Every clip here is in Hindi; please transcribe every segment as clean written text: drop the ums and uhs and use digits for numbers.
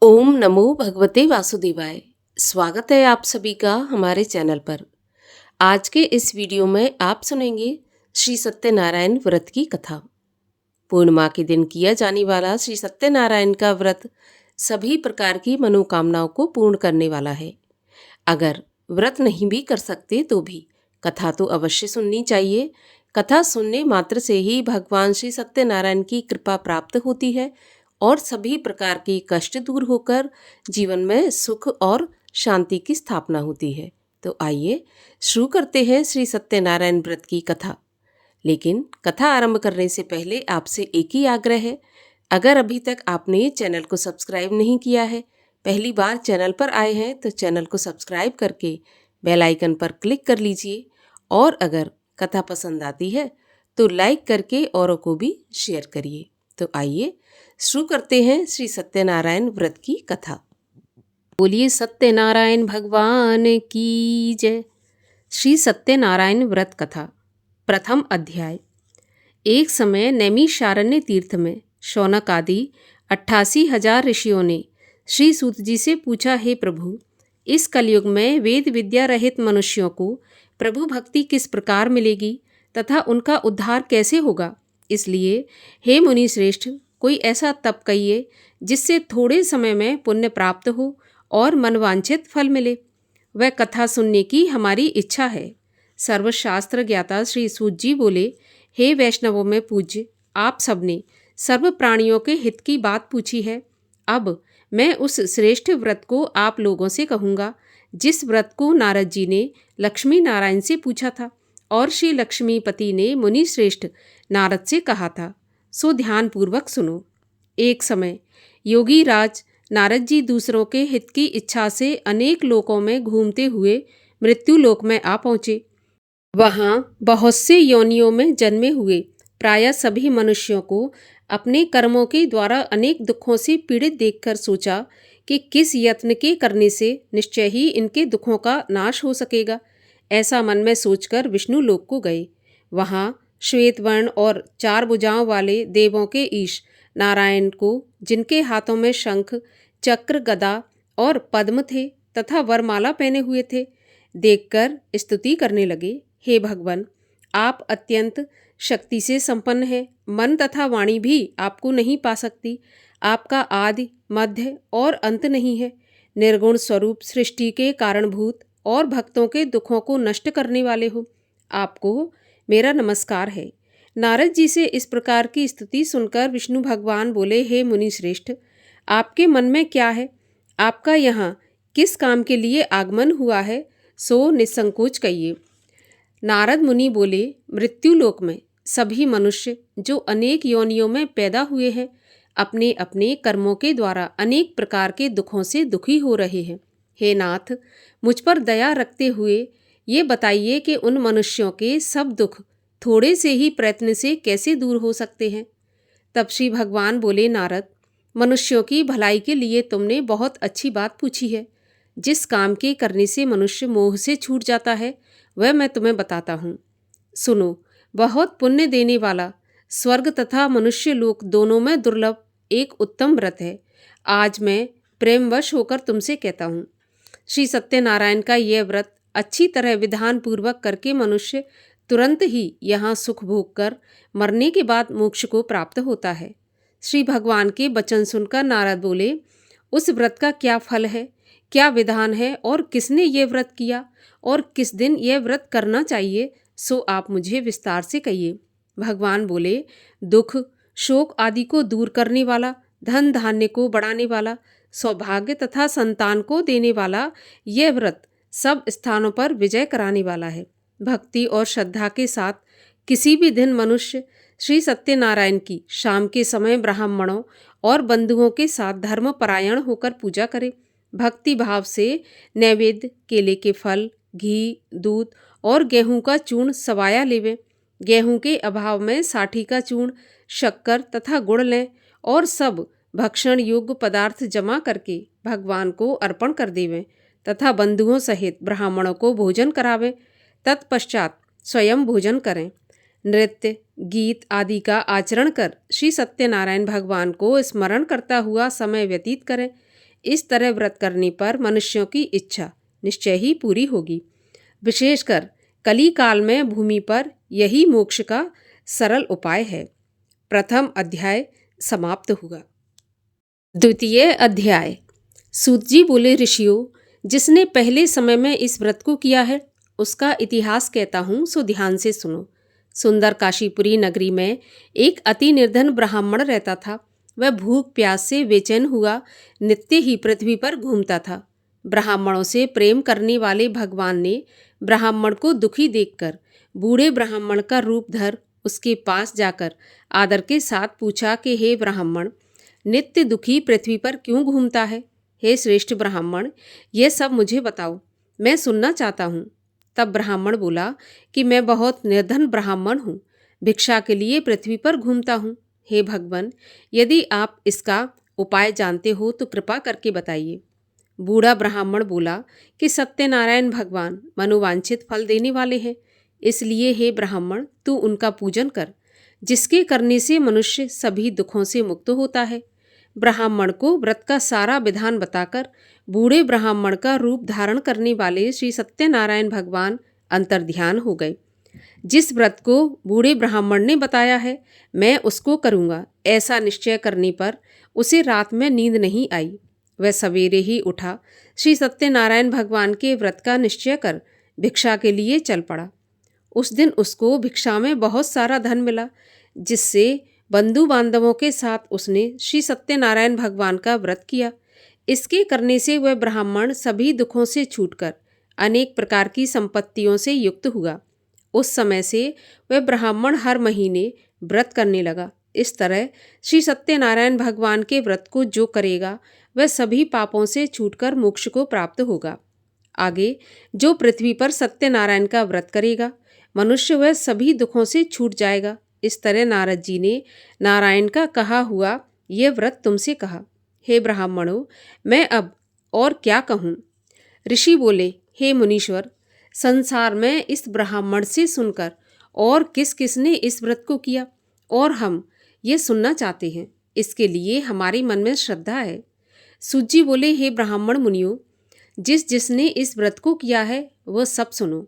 ओम नमो भगवते वासुदेवाय। स्वागत है आप सभी का हमारे चैनल पर। आज के इस वीडियो में आप सुनेंगे श्री सत्यनारायण व्रत की कथा। पूर्णिमा के दिन किया जाने वाला श्री सत्यनारायण का व्रत सभी प्रकार की मनोकामनाओं को पूर्ण करने वाला है। अगर व्रत नहीं भी कर सकते तो भी कथा तो अवश्य सुननी चाहिए। कथा सुनने मात्र से ही भगवान श्री सत्यनारायण की कृपा प्राप्त होती है और सभी प्रकार के कष्ट दूर होकर जीवन में सुख और शांति की स्थापना होती है। तो आइए शुरू करते हैं श्री सत्यनारायण व्रत की कथा। लेकिन कथा आरंभ करने से पहले आपसे एक ही आग्रह है, अगर अभी तक आपने चैनल को सब्सक्राइब नहीं किया है, पहली बार चैनल पर आए हैं तो चैनल को सब्सक्राइब करके बेल आइकन पर क्लिक कर लीजिए और अगर कथा पसंद आती है तो लाइक करके औरों को भी शेयर करिए। तो आइए शुरू करते हैं श्री सत्यनारायण व्रत की कथा। बोलिए सत्यनारायण भगवान की जय। श्री सत्यनारायण व्रत कथा। प्रथम अध्याय। एक समय नैमिषारण्य तीर्थ में शौनक आदि 88,000 ऋषियों ने श्री सूत जी से पूछा, हे प्रभु, इस कलयुग में वेद विद्या रहित मनुष्यों को प्रभु भक्ति किस प्रकार मिलेगी तथा उनका उद्धार कैसे होगा? इसलिए हे मुनि श्रेष्ठ, कोई ऐसा तप कहिए जिससे थोड़े समय में पुण्य प्राप्त हो और मनवांछित फल मिले। वह कथा सुनने की हमारी इच्छा है। सर्वशास्त्र ज्ञाता श्री सूत जी बोले, हे वैष्णवों में पूज्य, आप सबने सर्व प्राणियों के हित की बात पूछी है। अब मैं उस श्रेष्ठ व्रत को आप लोगों से कहूँगा जिस व्रत को नारद जी ने लक्ष्मी नारायण से पूछा था और श्री लक्ष्मीपति ने मुनि श्रेष्ठ नारद से कहा था। सो ध्यानपूर्वक सुनो। एक समय योगी राज नारद जी दूसरों के हित की इच्छा से अनेक लोकों में घूमते हुए मृत्यु लोक में आ पहुँचे। वहाँ बहुत से योनियों में जन्मे हुए प्रायः सभी मनुष्यों को अपने कर्मों के द्वारा अनेक दुखों से पीड़ित देखकर सोचा कि किस यत्न के करने से निश्चय ही इनके दुखों का नाश हो सकेगा। ऐसा मन में सोचकर विष्णु लोक को गए। वहाँ श्वेत वर्ण और 4 भुजाओं वाले देवों के ईश नारायण को, जिनके हाथों में शंख, चक्र, गदा और पद्म थे तथा वरमाला पहने हुए थे, देखकर स्तुति करने लगे। हे भगवान, आप अत्यंत शक्ति से संपन्न हैं। मन तथा वाणी भी आपको नहीं पा सकती। आपका आदि, मध्य और अंत नहीं है। निर्गुण स्वरूप सृष्टि के कारणभूत और भक्तों के दुखों को नष्ट करने वाले हो। आपको मेरा नमस्कार है। नारद जी से इस प्रकार की स्तुति सुनकर विष्णु भगवान बोले, हे मुनि श्रेष्ठ, आपके मन में क्या है? आपका यहाँ किस काम के लिए आगमन हुआ है, सो निसंकोच कहिए। नारद मुनि बोले, मृत्युलोक में सभी मनुष्य जो अनेक योनियों में पैदा हुए हैं, अपने अपने कर्मों के द्वारा अनेक प्रकार के दुखों से दुखी हो रहे हैं। हे नाथ, मुझ पर दया रखते हुए ये बताइए कि उन मनुष्यों के सब दुख थोड़े से ही प्रयत्न से कैसे दूर हो सकते हैं। तब श्री भगवान बोले, नारद, मनुष्यों की भलाई के लिए तुमने बहुत अच्छी बात पूछी है। जिस काम के करने से मनुष्य मोह से छूट जाता है वह मैं तुम्हें बताता हूँ। सुनो, बहुत पुण्य देने वाला स्वर्ग तथा मनुष्य लोक दोनों में दुर्लभ एक उत्तम व्रत है। आज मैं प्रेमवश होकर तुमसे कहता हूँ। श्री सत्यनारायण का यह व्रत अच्छी तरह विधान पूर्वक करके मनुष्य तुरंत ही यहाँ सुख भोग कर मरने के बाद मोक्ष को प्राप्त होता है। श्री भगवान के वचन सुनकर नारद बोले, उस व्रत का क्या फल है, क्या विधान है और किसने ये व्रत किया और किस दिन यह व्रत करना चाहिए, सो आप मुझे विस्तार से कहिए। भगवान बोले, दुख शोक आदि को दूर करने वाला, धन धान्य को बढ़ाने वाला, सौभाग्य तथा संतान को देने वाला यह व्रत सब स्थानों पर विजय कराने वाला है। भक्ति और श्रद्धा के साथ किसी भी दिन मनुष्य श्री सत्यनारायण की शाम के समय ब्राह्मणों और बंधुओं के साथ धर्म परायण होकर पूजा करे। भक्ति भाव से नैवेद्य, केले के फल, घी, दूध और गेहूं का चूर्ण सवाया लेवे। गेहूं के अभाव में साठी का चूर्ण, शक्कर तथा गुड़ लें और सब भक्षण योग्य पदार्थ जमा करके भगवान को अर्पण कर देवें तथा बंधुओं सहित ब्राह्मणों को भोजन करावें। तत्पश्चात स्वयं भोजन करें। नृत्य, गीत आदि का आचरण कर श्री सत्यनारायण भगवान को स्मरण करता हुआ समय व्यतीत करें। इस तरह व्रत करने पर मनुष्यों की इच्छा निश्चय ही पूरी होगी। विशेषकर कली काल में भूमि पर यही मोक्ष का सरल उपाय है। प्रथम अध्याय समाप्त हुआ। द्वितीय अध्याय। सूत जी बोले, ऋषियों, जिसने पहले समय में इस व्रत को किया है उसका इतिहास कहता हूँ, सो ध्यान से सुनो। सुंदर काशीपुरी नगरी में एक अति निर्धन ब्राह्मण रहता था। वह भूख प्यास से बेचैन हुआ नित्य ही पृथ्वी पर घूमता था। ब्राह्मणों से प्रेम करने वाले भगवान ने ब्राह्मण को दुखी देखकर बूढ़े ब्राह्मण का रूप धर उसके पास जाकर आदर के साथ पूछा कि हे ब्राह्मण, नित्य दुखी पृथ्वी पर क्यों घूमता है? हे श्रेष्ठ ब्राह्मण, यह सब मुझे बताओ, मैं सुनना चाहता हूँ। तब ब्राह्मण बोला कि मैं बहुत निर्धन ब्राह्मण हूँ, भिक्षा के लिए पृथ्वी पर घूमता हूँ। हे भगवान, यदि आप इसका उपाय जानते हो तो कृपा करके बताइए। बूढ़ा ब्राह्मण बोला कि सत्यनारायण भगवान मनोवांछित फल देने वाले हैं, इसलिए हे ब्राह्मण, तू उनका पूजन कर, जिसके करने से मनुष्य सभी दुखों से मुक्त होता है। ब्राह्मण को व्रत का सारा विधान बताकर बूढ़े ब्राह्मण का रूप धारण करने वाले श्री सत्यनारायण भगवान अंतर्ध्यान हो गए। जिस व्रत को बूढ़े ब्राह्मण ने बताया है मैं उसको करूँगा, ऐसा निश्चय करने पर उसे रात में नींद नहीं आई। वह सवेरे ही उठा, श्री सत्यनारायण भगवान के व्रत का निश्चय कर भिक्षा के लिए चल पड़ा। उस दिन उसको भिक्षा में बहुत सारा धन मिला, जिससे बंधु बांधवों के साथ उसने श्री सत्यनारायण भगवान का व्रत किया। इसके करने से वह ब्राह्मण सभी दुखों से छूटकर अनेक प्रकार की संपत्तियों से युक्त हुआ। उस समय से वह ब्राह्मण हर महीने व्रत करने लगा। इस तरह श्री सत्यनारायण भगवान के व्रत को जो करेगा वह सभी पापों से छूटकर मोक्ष को प्राप्त होगा। आगे जो पृथ्वी पर सत्यनारायण का व्रत करेगा मनुष्य वह सभी दुखों से छूट जाएगा। इस तरह नारद जी ने नारायण का कहा हुआ यह व्रत तुमसे कहा। हे ब्राह्मणों, मैं अब और क्या कहूँ? ऋषि बोले, हे मुनीश्वर, संसार में इस ब्राह्मण से सुनकर और किस किस ने इस व्रत को किया और हम ये सुनना चाहते हैं, इसके लिए हमारे मन में श्रद्धा है। सूत जी बोले, हे ब्राह्मण मुनियों, जिसने इस व्रत को किया है वह सब सुनो।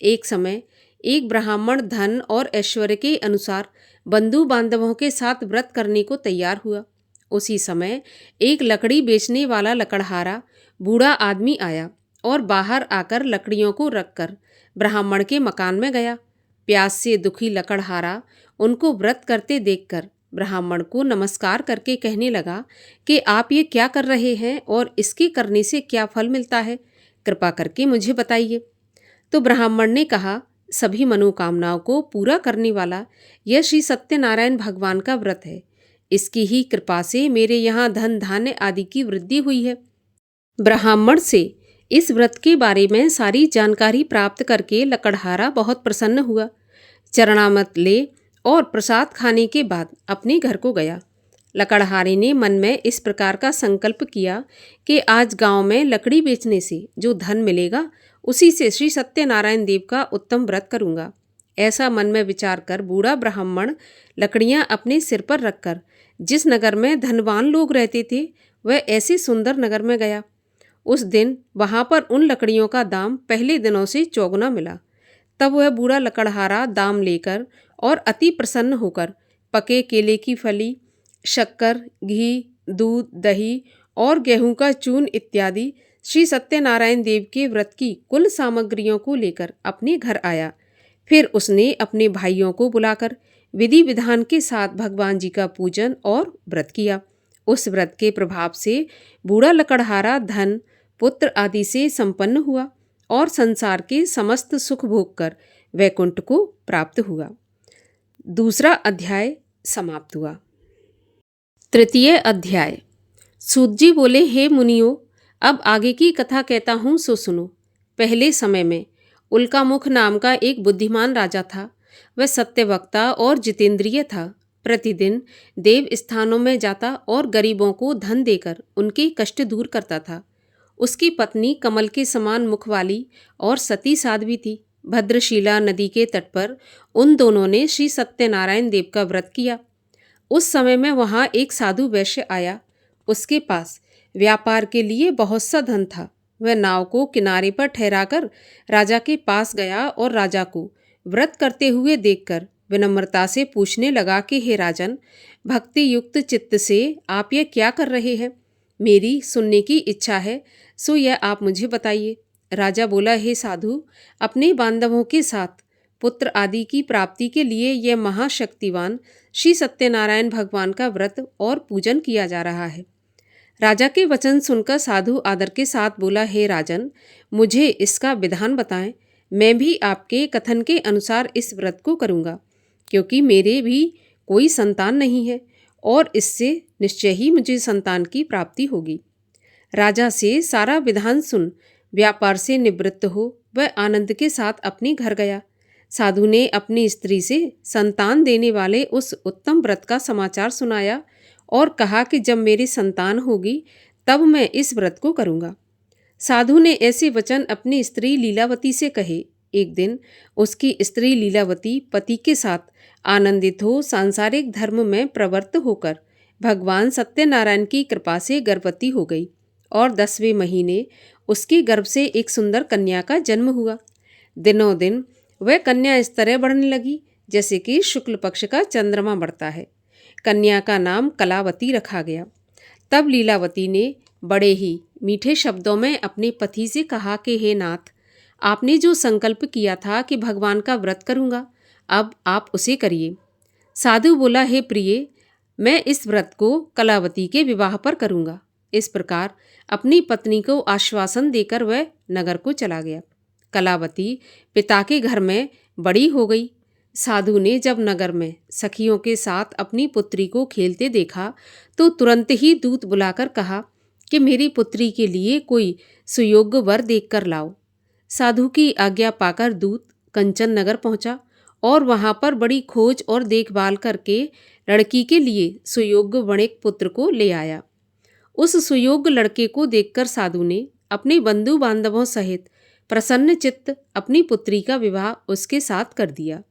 एक समय एक ब्राह्मण धन और ऐश्वर्य के अनुसार बंधु बांधवों के साथ व्रत करने को तैयार हुआ। उसी समय एक लकड़ी बेचने वाला लकड़हारा बूढ़ा आदमी आया और बाहर आकर लकड़ियों को रखकर ब्राह्मण के मकान में गया। प्यास से दुखी लकड़हारा उनको व्रत करते देखकर ब्राह्मण को नमस्कार करके कहने लगा कि आप ये क्या कर रहे हैं और इसके करने से क्या फल मिलता है, कृपा करके मुझे बताइए। तो ब्राह्मण ने कहा, सभी मनोकामनाओं को पूरा करने वाला यह श्री सत्यनारायण भगवान का व्रत है। इसकी ही कृपा से मेरे यहाँ धन धान्य आदि की वृद्धि हुई है। ब्राह्मण से इस व्रत के बारे में सारी जानकारी प्राप्त करके लकड़हारा बहुत प्रसन्न हुआ। चरणामृत ले और प्रसाद खाने के बाद अपने घर को गया। लकड़हारे ने मन में इस प्रकार का संकल्प किया कि आज गांव में लकड़ी बेचने से जो धन मिलेगा उसी से श्री सत्यनारायण देव का उत्तम व्रत करूंगा। ऐसा मन में विचार कर बूढ़ा ब्राह्मण लकड़ियां अपने सिर पर रखकर जिस नगर में धनवान लोग रहते थे वह ऐसे सुंदर नगर में गया। उस दिन वहां पर उन लकड़ियों का दाम पहले दिनों से चौगुना मिला। तब वह बूढ़ा लकड़हारा दाम लेकर और अति प्रसन्न होकर पके केले की फली, शक्कर, घी, दूध, दही और गेहूं का चूर्ण इत्यादि श्री सत्यनारायण देव के व्रत की कुल सामग्रियों को लेकर अपने घर आया। फिर उसने अपने भाइयों को बुलाकर विधि विधान के साथ भगवान जी का पूजन और व्रत किया। उस व्रत के प्रभाव से बूढ़ा लकड़हारा धन, पुत्र आदि से संपन्न हुआ और संसार के समस्त सुख भोग कर वैकुंठ को प्राप्त हुआ। दूसरा अध्याय समाप्त हुआ। तृतीय अध्याय। सूत जी बोले, हे मुनियों, अब आगे की कथा कहता हूँ सो सुनो। पहले समय में उल्कामुख नाम का एक बुद्धिमान राजा था। वह सत्यवक्ता और जितेंद्रिय था। प्रतिदिन देव स्थानों में जाता और गरीबों को धन देकर उनके कष्ट दूर करता था। उसकी पत्नी कमल के समान मुख वाली और सती साध्वी थी। भद्रशिला नदी के तट पर उन दोनों ने श्री सत्यनारायण देव का व्रत किया। उस समय में वहाँ एक साधु वैश्य आया। उसके पास व्यापार के लिए बहुत सा धन था। वह नाव को किनारे पर ठहराकर राजा के पास गया और राजा को व्रत करते हुए देखकर विनम्रता से पूछने लगा कि हे राजन, भक्ति युक्त चित्त से आप यह क्या कर रहे हैं? मेरी सुनने की इच्छा है, सो यह आप मुझे बताइए। राजा बोला, हे साधु, अपने बांधवों के साथ पुत्र आदि की प्राप्ति के लिए यह महाशक्तिवान श्री सत्यनारायण भगवान का व्रत और पूजन किया जा रहा है। राजा के वचन सुनकर साधु आदर के साथ बोला, हे राजन, मुझे इसका विधान बताएं। मैं भी आपके कथन के अनुसार इस व्रत को करूँगा, क्योंकि मेरे भी कोई संतान नहीं है और इससे निश्चय ही मुझे संतान की प्राप्ति होगी। राजा से सारा विधान सुन व्यापार से निवृत्त हो वह आनंद के साथ अपने घर गया। साधु ने अपनी स्त्री से संतान देने वाले उस उत्तम व्रत का समाचार सुनाया और कहा कि जब मेरी संतान होगी तब मैं इस व्रत को करूँगा। साधु ने ऐसे वचन अपनी स्त्री लीलावती से कहे। एक दिन उसकी स्त्री लीलावती पति के साथ आनंदित हो सांसारिक धर्म में प्रवृत्त होकर भगवान सत्यनारायण की कृपा से गर्भवती हो गई और 10वें महीने उसके गर्भ से एक सुंदर कन्या का जन्म हुआ। दिनों दिन वह कन्या इस तरह बढ़ने लगी जैसे कि शुक्ल पक्ष का चंद्रमा बढ़ता है। कन्या का नाम कलावती रखा गया। तब लीलावती ने बड़े ही मीठे शब्दों में अपने पति से कहा कि हे नाथ, आपने जो संकल्प किया था कि भगवान का व्रत करूँगा, अब आप उसे करिए। साधु बोला, हे प्रिय, मैं इस व्रत को कलावती के विवाह पर करूँगा। इस प्रकार अपनी पत्नी को आश्वासन देकर वह नगर को चला गया। कलावती पिता के घर में बड़ी हो गई। साधु ने जब नगर में सखियों के साथ अपनी पुत्री को खेलते देखा तो तुरंत ही दूत बुलाकर कहा कि मेरी पुत्री के लिए कोई सुयोग्य वर देखकर लाओ। साधु की आज्ञा पाकर दूत कंचन नगर पहुंचा और वहां पर बड़ी खोज और देखभाल करके लड़की के लिए सुयोग्य वणिक पुत्र को ले आया। उस सुयोग्य लड़के को देखकर साधु ने अपने बंधु बांधवों सहित प्रसन्न चित्त अपनी पुत्री का विवाह उसके साथ कर दिया।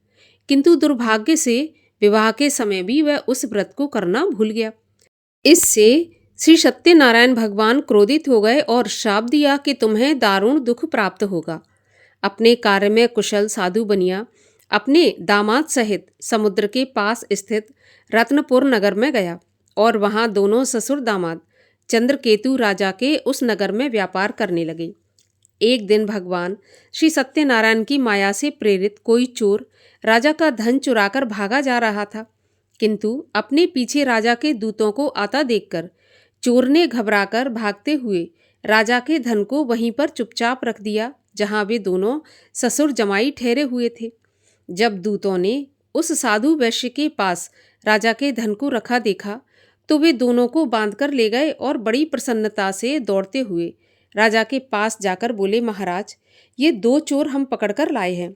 किंतु दुर्भाग्य से विवाह के समय भी वह उस व्रत को करना भूल गया। इससे श्री सत्यनारायण भगवान क्रोधित हो गए और श्राप दिया कि तुम्हें दारुण दुख प्राप्त होगा। अपने कार्य में कुशल साधु बनिया अपने दामाद सहित समुद्र के पास स्थित रत्नपुर नगर में गया और वहां दोनों ससुर दामाद चंद्रकेतु राजा के उस नगर में व्यापार करने लगे। एक दिन भगवान श्री सत्यनारायण की माया से प्रेरित कोई चोर राजा का धन चुराकर भागा जा रहा था, किंतु अपने पीछे राजा के दूतों को आता देखकर चोर ने घबराकर भागते हुए राजा के धन को वहीं पर चुपचाप रख दिया जहां वे दोनों ससुर जमाई ठहरे हुए थे। जब दूतों ने उस साधु वैश्य के पास राजा के धन को रखा देखा तो वे दोनों को बांधकर ले गए और बड़ी प्रसन्नता से दौड़ते हुए राजा के पास जाकर बोले, महाराज, ये 2 चोर हम पकड़कर लाए हैं।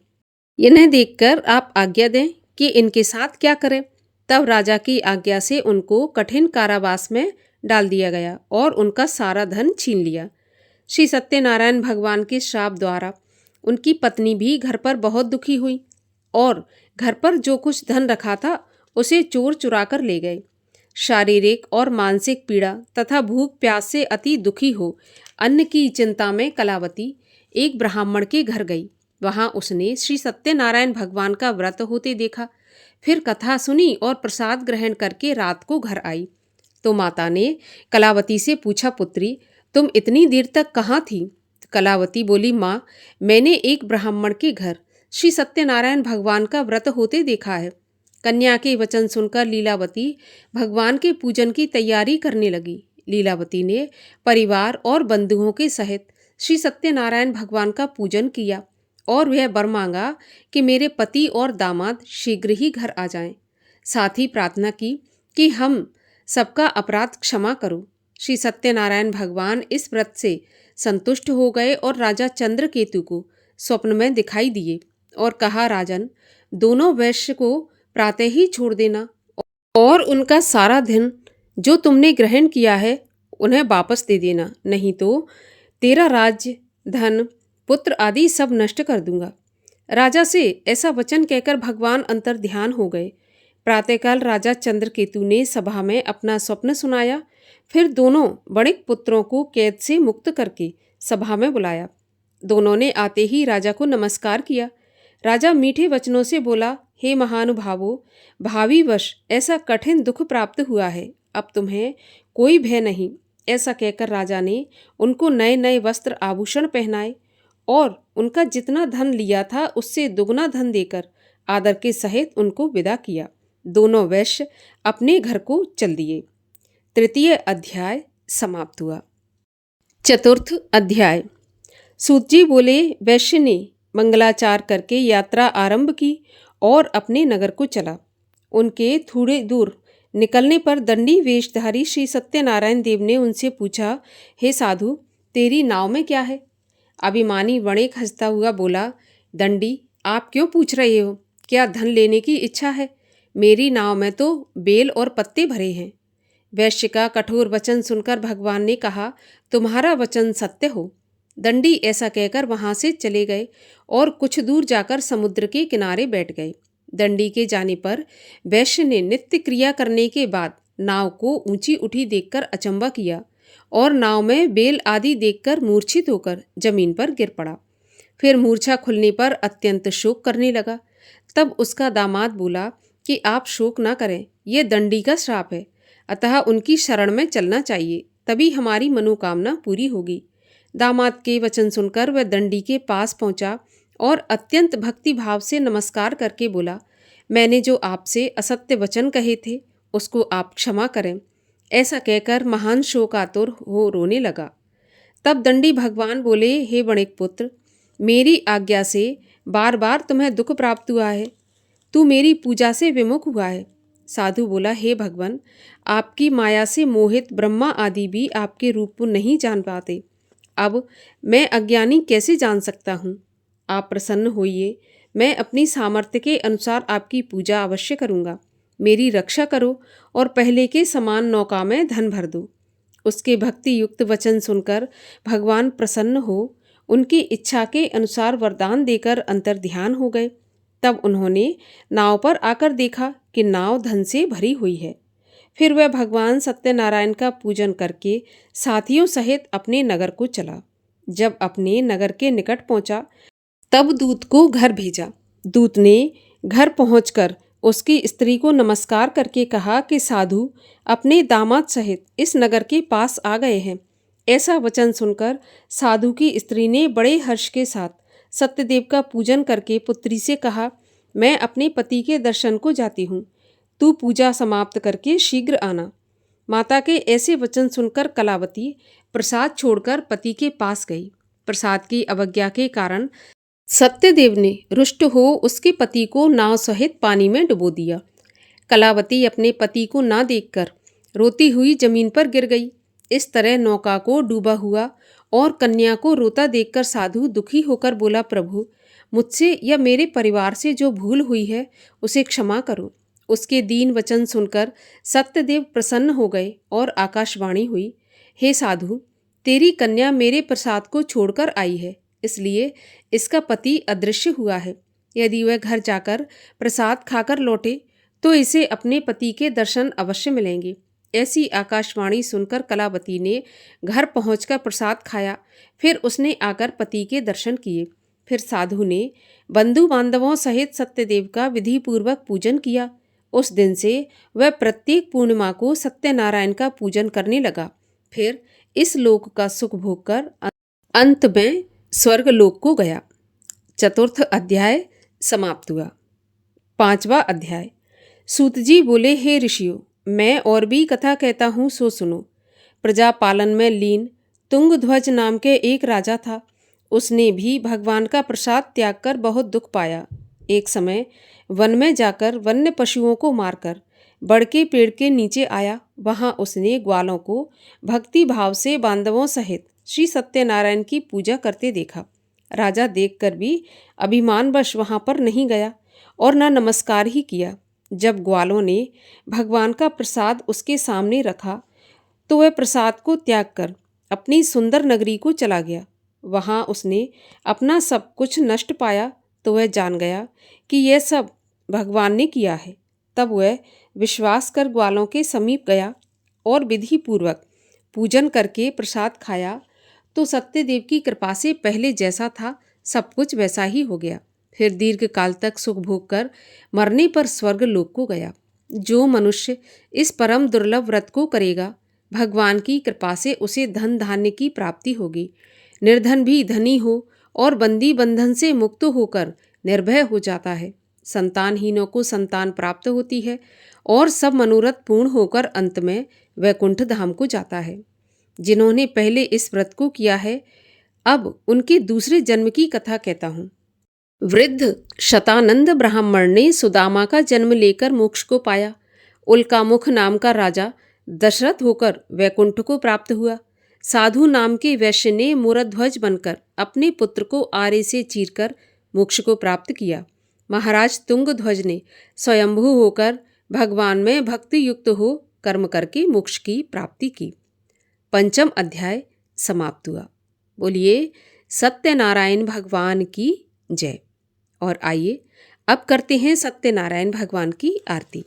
इन्हें देखकर आप आज्ञा दें कि इनके साथ क्या करें। तब राजा की आज्ञा से उनको कठिन कारावास में डाल दिया गया और उनका सारा धन छीन लिया। श्री सत्यनारायण भगवान के श्राप द्वारा उनकी पत्नी भी घर पर बहुत दुखी हुई और घर पर जो कुछ धन रखा था उसे चोर चुरा कर ले गए। शारीरिक और मानसिक पीड़ा तथा भूख प्यास से अति दुखी हो अन्न की चिंता में कलावती एक ब्राह्मण के घर गई। वहां उसने श्री सत्यनारायण भगवान का व्रत होते देखा। फिर कथा सुनी और प्रसाद ग्रहण करके रात को घर आई तो माता ने कलावती से पूछा, पुत्री, तुम इतनी देर तक कहाँ थी? कलावती बोली, माँ, मैंने एक ब्राह्मण के घर श्री सत्यनारायण भगवान का व्रत होते देखा है। कन्या के वचन सुनकर लीलावती भगवान के पूजन की तैयारी करने लगी। लीलावती ने परिवार और बंधुओं के सहित श्री सत्यनारायण भगवान का पूजन किया और वह वर मांगा कि मेरे पति और दामाद शीघ्र ही घर आ जाएं। साथ ही प्रार्थना की कि हम सबका अपराध क्षमा करो। श्री सत्यनारायण भगवान इस व्रत से संतुष्ट हो गए और राजा चंद्रकेतु को स्वप्न में दिखाई दिए और कहा, राजन, दोनों वैश्य को प्रातः ही छोड़ देना और उनका सारा धन जो तुमने ग्रहण किया है उन्हें वापस दे देना, नहीं तो तेरा राज्य, धन, पुत्र आदि सब नष्ट कर दूंगा। राजा से ऐसा वचन कहकर भगवान अंतर ध्यान हो गए। प्रातःकाल राजा चंद्रकेतु ने सभा में अपना स्वप्न सुनाया। फिर दोनों बड़े पुत्रों को कैद से मुक्त करके सभा में बुलाया। दोनों ने आते ही राजा को नमस्कार किया। राजा मीठे वचनों से बोला, हे महानुभावों, भावी वर्ष ऐसा कठिन दुख प्राप्त हुआ है, अब तुम्हें कोई भय नहीं। ऐसा कहकर राजा ने उनको नए नए वस्त्र आभूषण पहनाए और उनका जितना धन लिया था उससे दुगना धन देकर आदर के सहित उनको विदा किया। दोनों वैश्य अपने घर को चल दिए। तृतीय अध्याय समाप्त हुआ। चतुर्थ अध्याय। सूत जी बोले, वैश्य ने मंगलाचार करके यात्रा आरंभ की और अपने नगर को चला। उनके थोड़े दूर निकलने पर दंडी वेशधारी श्री सत्यनारायण देव ने उनसे पूछा, हे साधु, तेरी नाव में क्या है? अभिमानी वणिक हंसता हुआ बोला, दंडी, आप क्यों पूछ रहे हो? क्या धन लेने की इच्छा है? मेरी नाव में तो बेल और पत्ते भरे हैं। वैश्य का कठोर वचन सुनकर भगवान ने कहा, तुम्हारा वचन सत्य हो। दंडी ऐसा कहकर वहां से चले गए और कुछ दूर जाकर समुद्र के किनारे बैठ गए। दंडी के जाने पर वैश्य ने नित्य क्रिया करने के बाद नाव को ऊंची उठी देखकर अचंबा किया और नाव में बेल आदि देखकर मूर्छित होकर जमीन पर गिर पड़ा। फिर मूर्छा खुलने पर अत्यंत शोक करने लगा। तब उसका दामाद बोला कि आप शोक न करें, यह दंडी का श्राप है, अतः उनकी शरण में चलना चाहिए, तभी हमारी मनोकामना पूरी होगी। दामाद के वचन सुनकर वह दंडी के पास पहुंचा और अत्यंत भक्ति भाव से नमस्कार करके बोला, मैंने जो आपसे असत्य वचन कहे थे उसको आप क्षमा करें। ऐसा कहकर महान शोकातुर हो रोने लगा। तब दंडी भगवान बोले, हे वणिक पुत्र, मेरी आज्ञा से बार बार तुम्हें दुख प्राप्त हुआ है, तू मेरी पूजा से विमुख हुआ है। साधु बोला, हे भगवान, आपकी माया से मोहित ब्रह्मा आदि भी आपके रूप को नहीं जान पाते। अब मैं अज्ञानी कैसे जान सकता हूँ? आप प्रसन्न होइए, मैं अपनी सामर्थ्य के अनुसार आपकी पूजा अवश्य करूँगा। मेरी रक्षा करो और पहले के समान नौका में धन भर दो। उसके भक्ति युक्त वचन सुनकर भगवान प्रसन्न हो उनकी इच्छा के अनुसार वरदान देकर अंतर्ध्यान हो गए। तब उन्होंने नाव पर आकर देखा कि नाव धन से भरी हुई है। फिर वह भगवान सत्यनारायण का पूजन करके साथियों सहित अपने नगर को चला। जब अपने नगर के निकट पहुंचा तब दूत को घर भेजा। दूत ने घर पहुंचकर उसकी स्त्री को नमस्कार करके कहा कि साधु अपने दामाद सहित इस नगर के पास आ गए हैं। ऐसा वचन सुनकर साधु की स्त्री ने बड़े हर्ष के साथ सत्यदेव का पूजन करके पुत्री से कहा, मैं अपने पति के दर्शन को जाती हूँ, तू पूजा समाप्त करके शीघ्र आना। माता के ऐसे वचन सुनकर कलावती प्रसाद छोड़कर पति के पास गई। प्रसाद की अवज्ञा के कारण सत्यदेव ने रुष्ट हो उसके पति को नाव सहित पानी में डुबो दिया। कलावती अपने पति को ना देखकर रोती हुई जमीन पर गिर गई। इस तरह नौका को डूबा हुआ और कन्या को रोता देखकर साधु दुखी होकर बोला, प्रभु, मुझसे या मेरे परिवार से जो भूल हुई है उसे क्षमा करो। उसके दीन वचन सुनकर सत्यदेव प्रसन्न हो गए और आकाशवाणी हुई, हे साधु, तेरी कन्या मेरे प्रसाद को छोड़कर आई है, इसलिए इसका पति अदृश्य हुआ है। यदि वह घर जाकर प्रसाद खाकर लौटे तो इसे अपने पति के दर्शन अवश्य मिलेंगे। ऐसी आकाशवाणी सुनकर कलावती ने घर पहुंचकर प्रसाद खाया। फिर उसने आकर पति के दर्शन किए। फिर साधु ने बंधु बांधवों सहित सत्यदेव का विधि पूर्वक पूजन किया। उस दिन से वह प्रत्येक पूर्णिमा को सत्यनारायण का पूजन करने लगा। फिर इस लोक का सुख भोग कर अंत में स्वर्ग लोक को गया। चतुर्थ अध्याय समाप्त हुआ। पांचवा अध्याय। सूत जी बोले, हे ऋषियों, मैं और भी कथा कहता हूँ, सो सुनो। प्रजा पालन में लीन तुंगध्वज नाम के एक राजा था। उसने भी भगवान का प्रसाद त्याग कर बहुत दुख पाया। एक समय वन में जाकर वन्य पशुओं को मारकर बड़के पेड़ के नीचे आया। वहां उसने ग्वालों को भक्ति भाव से बांधवों सहित श्री सत्यनारायण की पूजा करते देखा। राजा देखकर भी अभिमानवश वहां पर नहीं गया और न नमस्कार ही किया। जब ग्वालों ने भगवान का प्रसाद उसके सामने रखा तो वह प्रसाद को त्याग कर अपनी सुंदर नगरी को चला गया। वहां उसने अपना सब कुछ नष्ट पाया तो वह जान गया कि यह सब भगवान ने किया है। तब वह विश्वास कर ग्वालों के समीप गया और विधि पूर्वक पूजन करके प्रसाद खाया तो सत्यदेव की कृपा से पहले जैसा था सब कुछ वैसा ही हो गया। फिर दीर्घ काल तक सुख भोग कर मरने पर स्वर्ग लोक को गया। जो मनुष्य इस परम दुर्लभ व्रत को करेगा, भगवान की कृपा से उसे धन धान्य की प्राप्ति होगी। निर्धन भी धनी हो और बंदी बंधन से मुक्त होकर निर्भय हो जाता है। संतानहीनों को संतान प्राप्त होती है और सब मनोरथ पूर्ण होकर अंत में वैकुंठ धाम को जाता है। जिन्होंने पहले इस व्रत को किया है, अब उनके दूसरे जन्म की कथा कहता हूँ। वृद्ध शतानंद ब्राह्मण ने सुदामा का जन्म लेकर मोक्ष को पाया। उल्कामुख नाम का राजा दशरथ होकर वैकुंठ को प्राप्त हुआ। साधु नाम के वैश्य ने मूरध्वज बनकर अपने पुत्र को आरे से चीरकर मोक्ष को प्राप्त किया। महाराज तुंगध्वज ने स्वयंभू होकर भगवान में भक्ति युक्त हो कर्म करके मोक्ष की प्राप्ति की। पंचम अध्याय समाप्त हुआ। बोलिए सत्यनारायण भगवान की जय। और आइए अब करते हैं सत्यनारायण भगवान की आरती।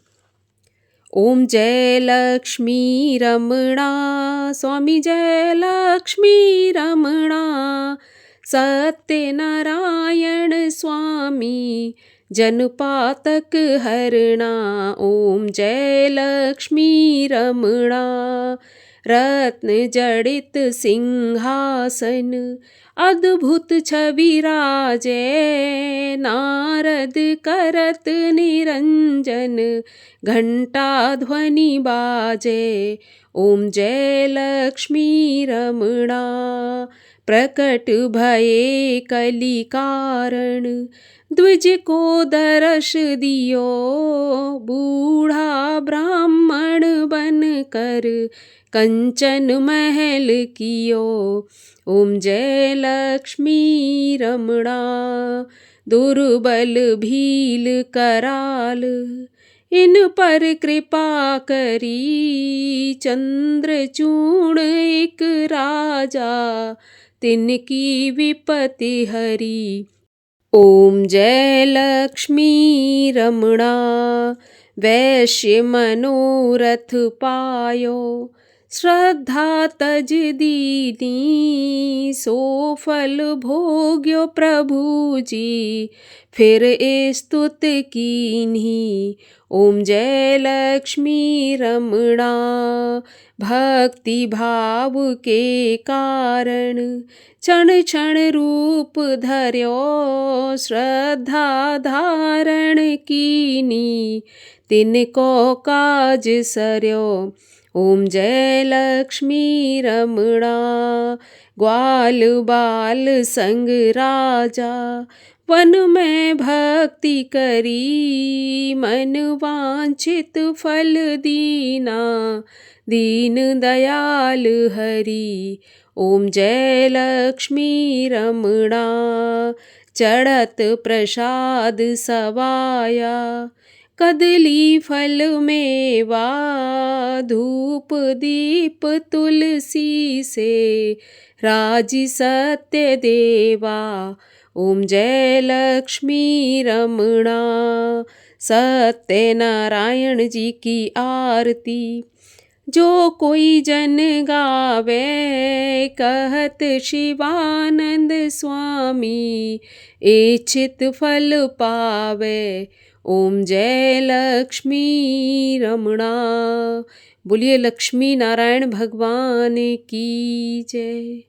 ओम जय लक्ष्मी रमणा, स्वामी जय लक्ष्मी रमणा, सत्यनारायण स्वामी जनपातक हरणा। ओम जय लक्ष्मी रमणा, रत्न जड़ित सिंहासन अद्भुत छवि राजे, नारद करत निरंजन घंटा ध्वनि बाजे। ओम जय लक्ष्मी रमणा, प्रकट भये कलि कारण, द्विज को दर्श दियो, बूढ़ा ब्राह्मण बन कर कंचन महल कियो। ओम जय लक्ष्मी रमणा, दुर्बल भील कराल, इन पर कृपा करी, चंद्रचूड़ एक राजा, तिनकी विपत्ति हरी। ओम जय लक्ष्मी रमणा, वैश्य मनोरथ पायो, श्रद्धा तज दीनी, सो फल भोग्यो प्रभु जी, फिर स्तुत कीन्ही। ओम जय लक्ष्मी रमणा, भक्ति भाव के कारण, क्षण क्षण रूप धर्यो, श्रद्धा धारण कीनी, तिनको काज सर्यो। ओम जय लक्ष्मी रमणा, ग्वाल बाल संग राजा, वन में भक्ति करी, मन वांछित फल दीना, दीन दयाल हरि। ओम जय लक्ष्मी रमणा, चढ़त प्रसाद सवाया, कदली फल मेवा, धूप दीप तुलसी से, राजी सत्य देवा। ओम जय लक्ष्मी रमणा, सत्यनारायण जी की आरती जो कोई जन गावे, कहत शिवानंद स्वामी, इच्छित फल पावे। ओम जय लक्ष्मी रमणा। बोलिए लक्ष्मी नारायण भगवान की जय।